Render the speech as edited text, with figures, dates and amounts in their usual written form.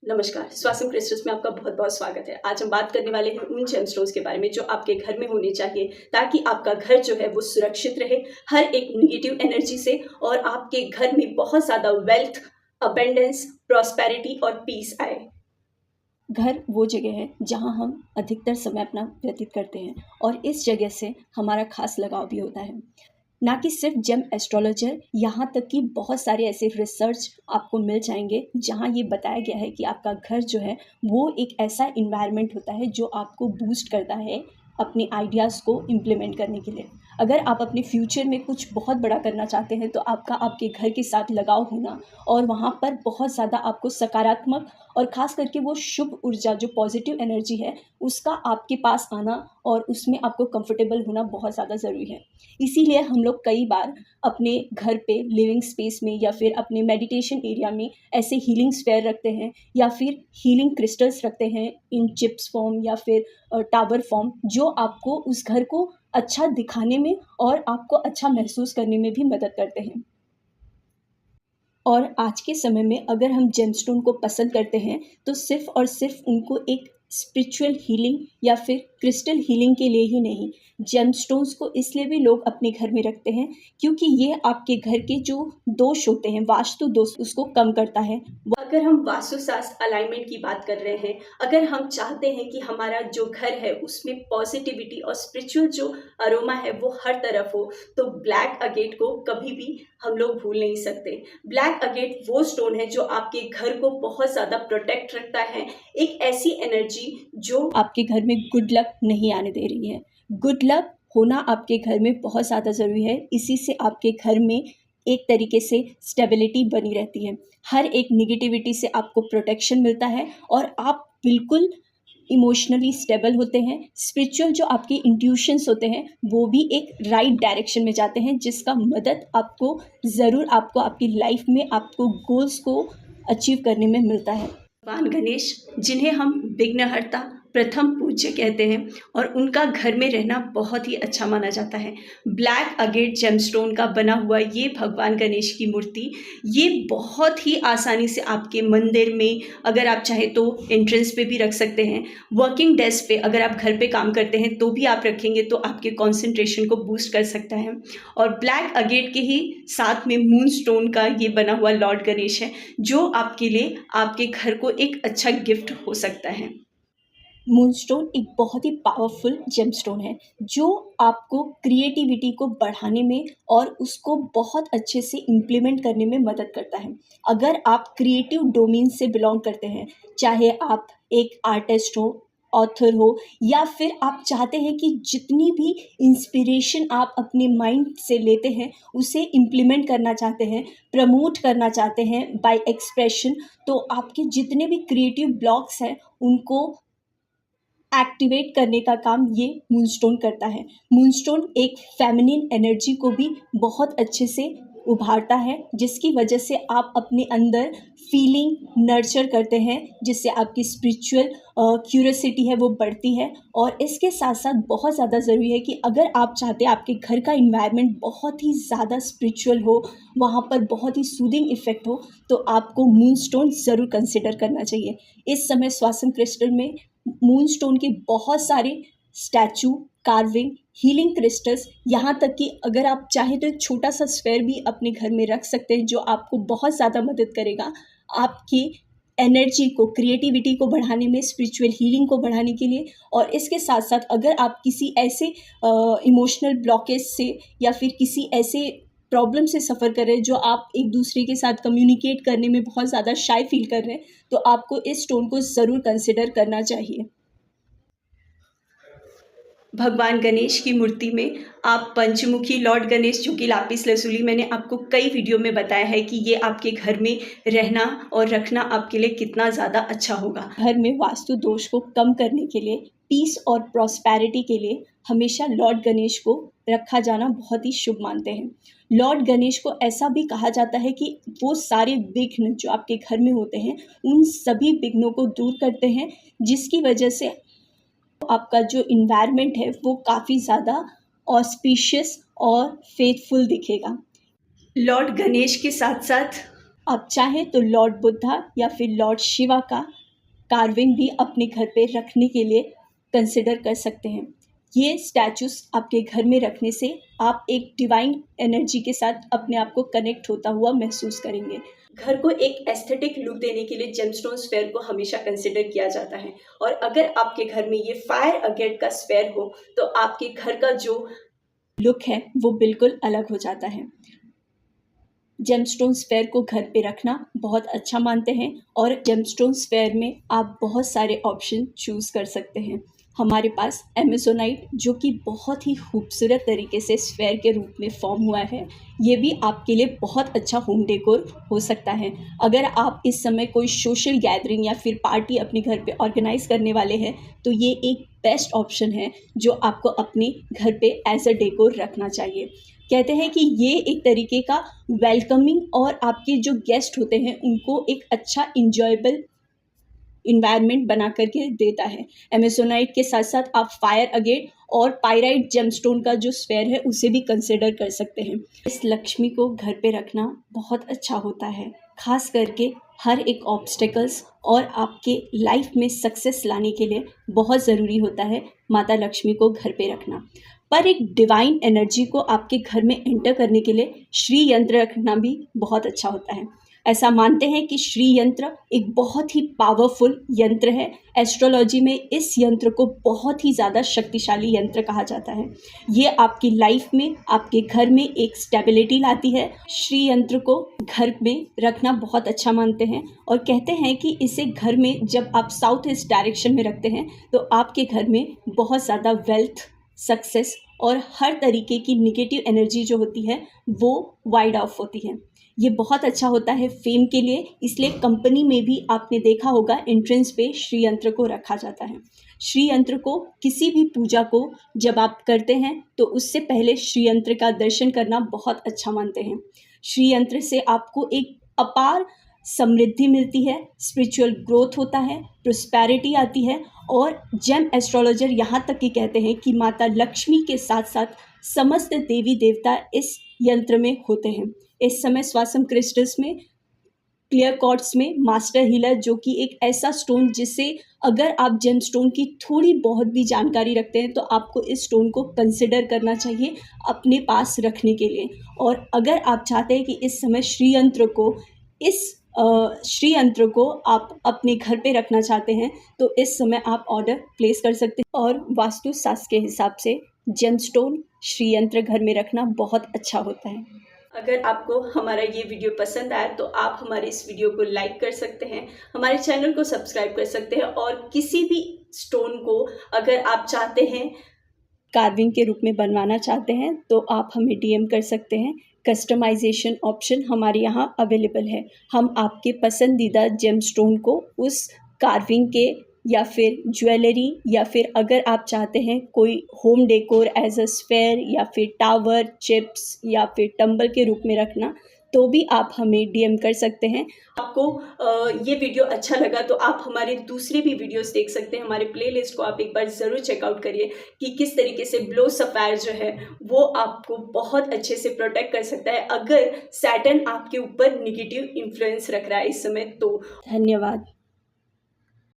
नमस्कार, स्वासम क्रिस्टल्स में आपका बहुत-बहुत स्वागत है। आज हम बात करने वाले हैं उन जेमस्टोन्स के बारे में जो आपके घर में होने चाहिए ताकि आपका घर जो है वो सुरक्षित रहे हर एक नेगेटिव एनर्जी से और आपके घर में बहुत ज़्यादा वेल्थ, अबंडेंस, प्रॉस्पेरिटी और पीस आए। घर वो जगह है जहाँ हम अधिकतर समय अपना व्यतीत करते हैं और इस जगह से हमारा खास लगाव भी होता है। ना कि सिर्फ जेम एस्ट्रोलॉजर, यहाँ तक कि बहुत सारे ऐसे रिसर्च आपको मिल जाएंगे जहाँ ये बताया गया है कि आपका घर जो है वो एक ऐसा इन्वायरमेंट होता है जो आपको बूस्ट करता है अपने आइडियाज़ को इम्प्लीमेंट करने के लिए। अगर आप अपने फ्यूचर में कुछ बहुत बड़ा करना चाहते हैं तो आपका आपके घर के साथ लगाव होना और वहाँ पर बहुत ज़्यादा आपको सकारात्मक और ख़ास करके वो शुभ ऊर्जा जो पॉजिटिव एनर्जी है उसका आपके पास आना और उसमें आपको कंफर्टेबल होना बहुत ज़्यादा ज़रूरी है। इसीलिए हम लोग कई बार अपने घर पे लिविंग स्पेस में या फिर अपने मेडिटेशन एरिया में ऐसे हीलिंग स्फेयर रखते हैं या फिर हीलिंग क्रिस्टल्स रखते हैं इन चिप्स फॉर्म या फिर टावर फॉर्म, जो आपको उस घर को अच्छा दिखाने में और आपको अच्छा महसूस करने में भी मदद करते हैं। और आज के समय में अगर हम जेमस्टोन को पसंद करते हैं तो सिर्फ़ और सिर्फ़ उनको एक स्पिरिचुअल हीलिंग या फिर क्रिस्टल हीलिंग के लिए ही नहीं, जेमस्टोन्स को इसलिए भी लोग अपने घर में रखते हैं क्योंकि ये आपके घर के जो दोष होते हैं, वास्तु दोष, उसको कम करता है। अगर हम वास्तुशास्त्र अलाइनमेंट की बात कर रहे हैं, अगर हम चाहते हैं कि हमारा जो घर है उसमें पॉजिटिविटी और स्पिरिचुअल जो अरोमा है वो हर तरफ हो, तो ब्लैक अगेट को कभी भी हम लोग भूल नहीं सकते। ब्लैक अगेट वो स्टोन है जो आपके घर को बहुत ज़्यादा प्रोटेक्ट रखता है, एक ऐसी एनर्जी जो आपके घर में गुड लक नहीं आने दे रही है। गुड लक होना आपके घर में बहुत ज़्यादा ज़रूरी है, इसी से आपके घर में एक तरीके से स्टेबिलिटी बनी रहती है। हर एक निगेटिविटी से आपको प्रोटेक्शन मिलता है और आप बिल्कुल इमोशनली स्टेबल होते हैं। स्पिरिचुअल जो आपके इंट्यूशंस होते हैं वो भी एक राइट डायरेक्शन में जाते हैं, जिसका मदद आपको ज़रूर आपको आपकी लाइफ में आपको गोल्स को अचीव करने में मिलता है। भगवान गणेश, जिन्हें हम विघ्नहर्ता, प्रथम पूज्य कहते हैं, और उनका घर में रहना बहुत ही अच्छा माना जाता है। ब्लैक अगेट जेमस्टोन का बना हुआ ये भगवान गणेश की मूर्ति, ये बहुत ही आसानी से आपके मंदिर में, अगर आप चाहें तो एंट्रेंस पे भी रख सकते हैं। वर्किंग डेस्क पे अगर आप घर पे काम करते हैं तो भी आप रखेंगे तो आपके कंसंट्रेशन को बूस्ट कर सकता है। और ब्लैक अगेट के ही साथ में मून स्टोन का ये बना हुआ लॉर्ड गणेश है, जो आपके लिए आपके घर को एक अच्छा गिफ्ट हो सकता है। मूनस्टोन एक बहुत ही पावरफुल जेमस्टोन है जो आपको क्रिएटिविटी को बढ़ाने में और उसको बहुत अच्छे से इम्प्लीमेंट करने में मदद करता है। अगर आप क्रिएटिव डोमेन से बिलोंग करते हैं, चाहे आप एक आर्टिस्ट हो, ऑथर हो, या फिर आप चाहते हैं कि जितनी भी इंस्पिरेशन आप अपने माइंड से लेते हैं उसे इम्प्लीमेंट करना चाहते हैं, प्रमोट करना चाहते हैं बाय एक्सप्रेशन, तो आपके जितने भी क्रिएटिव ब्लॉक्स हैं उनको एक्टिवेट करने का काम ये मूनस्टोन करता है। मूनस्टोन एक फेमिनिन एनर्जी को भी बहुत अच्छे से उभारता है, जिसकी वजह से आप अपने अंदर फीलिंग नर्चर करते हैं, जिससे आपकी स्पिरिचुअल क्यूरियोसिटी है वो बढ़ती है। और इसके साथ साथ बहुत ज़्यादा ज़रूरी है कि अगर आप चाहते हैं आपके घर का इन्वायरमेंट बहुत ही ज़्यादा स्पिरिचुअल हो, वहाँ पर बहुत ही सूदिंग इफ़ेक्ट हो, तो आपको मूनस्टोन ज़रूर कंसिडर करना चाहिए। इस समय स्वासम क्रिस्टल में मूनस्टोन के बहुत सारे स्टैचू, कार्विंग, हीलिंग क्रिस्टल्स, यहाँ तक कि अगर आप चाहें तो एक छोटा सा स्फेयर भी अपने घर में रख सकते हैं जो आपको बहुत ज़्यादा मदद करेगा आपकी एनर्जी को, क्रिएटिविटी को बढ़ाने में, स्पिरिचुअल हीलिंग को बढ़ाने के लिए। और इसके साथ साथ अगर आप किसी ऐसे इमोशनल ब्लॉकेज से या फिर किसी ऐसे प्रॉब्लम से सफ़र कर रहे हैं जो आप एक दूसरे के साथ कम्युनिकेट करने में बहुत ज़्यादा शाय फील कर रहे हैं, तो आपको इस स्टोन को ज़रूर कंसिडर करना चाहिए। भगवान गणेश की मूर्ति में आप पंचमुखी लॉर्ड गणेश, जो कि लापिस लसूली, मैंने आपको कई वीडियो में बताया है कि ये आपके घर में रहना और रखना आपके लिए कितना ज़्यादा अच्छा होगा। घर में वास्तु दोष को कम करने के लिए, पीस और प्रॉस्पेरिटी के लिए हमेशा लॉर्ड गणेश को रखा जाना बहुत ही शुभ मानते हैं। लॉर्ड गणेश को ऐसा भी कहा जाता है कि वो सारे विघ्न जो आपके घर में होते हैं उन सभी विघ्नों को दूर करते हैं, जिसकी वजह से आपका जो इन्वायरमेंट है वो काफ़ी ज़्यादा ऑस्पिशियस और फेथफुल दिखेगा। लॉर्ड गणेश के साथ साथ आप चाहें तो लॉर्ड बुद्धा या फिर लॉर्ड शिवा का कार्विंग भी अपने घर पे रखने के लिए कंसिडर कर सकते हैं। ये स्टैचूज आपके घर में रखने से आप एक डिवाइन एनर्जी के साथ अपने आप को कनेक्ट होता हुआ महसूस करेंगे। घर को एक एस्थेटिक लुक देने के लिए जेमस्टोन स्फेयर को हमेशा कंसिडर किया जाता है, और अगर आपके घर में ये फायर अगेट का स्फेयर हो तो आपके घर का जो लुक है वो बिल्कुल अलग हो जाता है। जेमस्टोन स्फेयर को घर पे रखना बहुत अच्छा मानते हैं, और जेमस्टोन स्फेयर में आप बहुत सारे ऑप्शन चूज़ कर सकते हैं। हमारे पास एमेजोनाइट, जो कि बहुत ही खूबसूरत तरीके से स्फेयर के रूप में फॉर्म हुआ है, ये भी आपके लिए बहुत अच्छा होम डेकोर हो सकता है। अगर आप इस समय कोई सोशल गैदरिंग या फिर पार्टी अपने घर पे ऑर्गेनाइज करने वाले हैं तो ये एक बेस्ट ऑप्शन है जो आपको अपने घर पे एज अ डेकोर रखना चाहिए। कहते हैं कि ये एक तरीके का वेलकमिंग और आपके जो गेस्ट होते हैं उनको एक अच्छा इंजॉयबल इन्वायरमेंट बना करके देता है। एमेसोनाइट के साथ साथ आप फायर अगेट और पाइराइट जेमस्टोन का जो स्फेयर है उसे भी कंसिडर कर सकते हैं। इस लक्ष्मी को घर पे रखना बहुत अच्छा होता है, खास करके हर एक ऑब्स्टेकल्स और आपके लाइफ में सक्सेस लाने के लिए बहुत ज़रूरी होता है माता लक्ष्मी को घर पे रखना। पर एक डिवाइन एनर्जी को आपके घर में एंटर करने के लिए श्री यंत्र रखना भी बहुत अच्छा होता है। ऐसा मानते हैं कि श्री यंत्र एक बहुत ही पावरफुल यंत्र है। एस्ट्रोलॉजी में इस यंत्र को बहुत ही ज़्यादा शक्तिशाली यंत्र कहा जाता है। ये आपकी लाइफ में, आपके घर में एक स्टेबिलिटी लाती है। श्री यंत्र को घर में रखना बहुत अच्छा मानते हैं, और कहते हैं कि इसे घर में जब आप साउथ ईस्ट डायरेक्शन में रखते हैं तो आपके घर में बहुत ज़्यादा वेल्थ, सक्सेस और हर तरीके की निगेटिव एनर्जी जो होती है वो वाइड ऑफ होती है। ये बहुत अच्छा होता है फेम के लिए, इसलिए कंपनी में भी आपने देखा होगा एंट्रेंस पे श्री यंत्र को रखा जाता है। श्री यंत्र को किसी भी पूजा को जब आप करते हैं तो उससे पहले श्री यंत्र का दर्शन करना बहुत अच्छा मानते हैं। श्री यंत्र से आपको एक अपार समृद्धि मिलती है, स्पिरिचुअल ग्रोथ होता है, प्रोस्पेरिटी आती है, और जेम एस्ट्रोलॉजर यहाँ तक कि कहते हैं कि माता लक्ष्मी के साथ साथ समस्त देवी देवता इस यंत्र में होते हैं। इस समय स्वासम क्रिस्टल्स में, क्लियर क्वार्ट्ज में मास्टर हीलर, जो कि एक ऐसा स्टोन जिसे अगर आप जेम स्टोन की थोड़ी बहुत भी जानकारी रखते हैं तो आपको इस स्टोन को कंसिडर करना चाहिए अपने पास रखने के लिए। और अगर आप चाहते हैं कि इस समय श्री यंत्र को आप अपने घर पे रखना चाहते हैं तो इस समय आप ऑर्डर प्लेस कर सकते हैं। और वास्तु शास्त्र के हिसाब से जेमस्टोन श्री यंत्र घर में रखना बहुत अच्छा होता है। अगर आपको हमारा ये वीडियो पसंद आया तो आप हमारे इस वीडियो को लाइक कर सकते हैं, हमारे चैनल को सब्सक्राइब कर सकते हैं, और किसी भी स्टोन को अगर आप चाहते हैं कार्विंग के रूप में बनवाना चाहते हैं तो आप हमें डीएम कर सकते हैं। कस्टमाइजेशन ऑप्शन हमारे यहाँ अवेलेबल है। हम आपके पसंदीदा जेम स्टोन को उस कार्विंग के या फिर ज्वेलरी, या फिर अगर आप चाहते हैं कोई home decor as a sphere या फिर टावर, चिप्स या फिर टंबल के रूप में रखना, तो भी आप हमें डीएम कर सकते हैं। आपको ये वीडियो अच्छा लगा तो आप हमारे दूसरे भी वीडियोस देख सकते हैं। हमारे प्लेलिस्ट को आप एक बार ज़रूर चेकआउट करिए कि किस तरीके से ब्लो सफायर जो है वो आपको बहुत अच्छे से प्रोटेक्ट कर सकता है अगर सैटर्न आपके ऊपर निगेटिव इन्फ्लुएंस रख रहा है इस समय तो। धन्यवाद।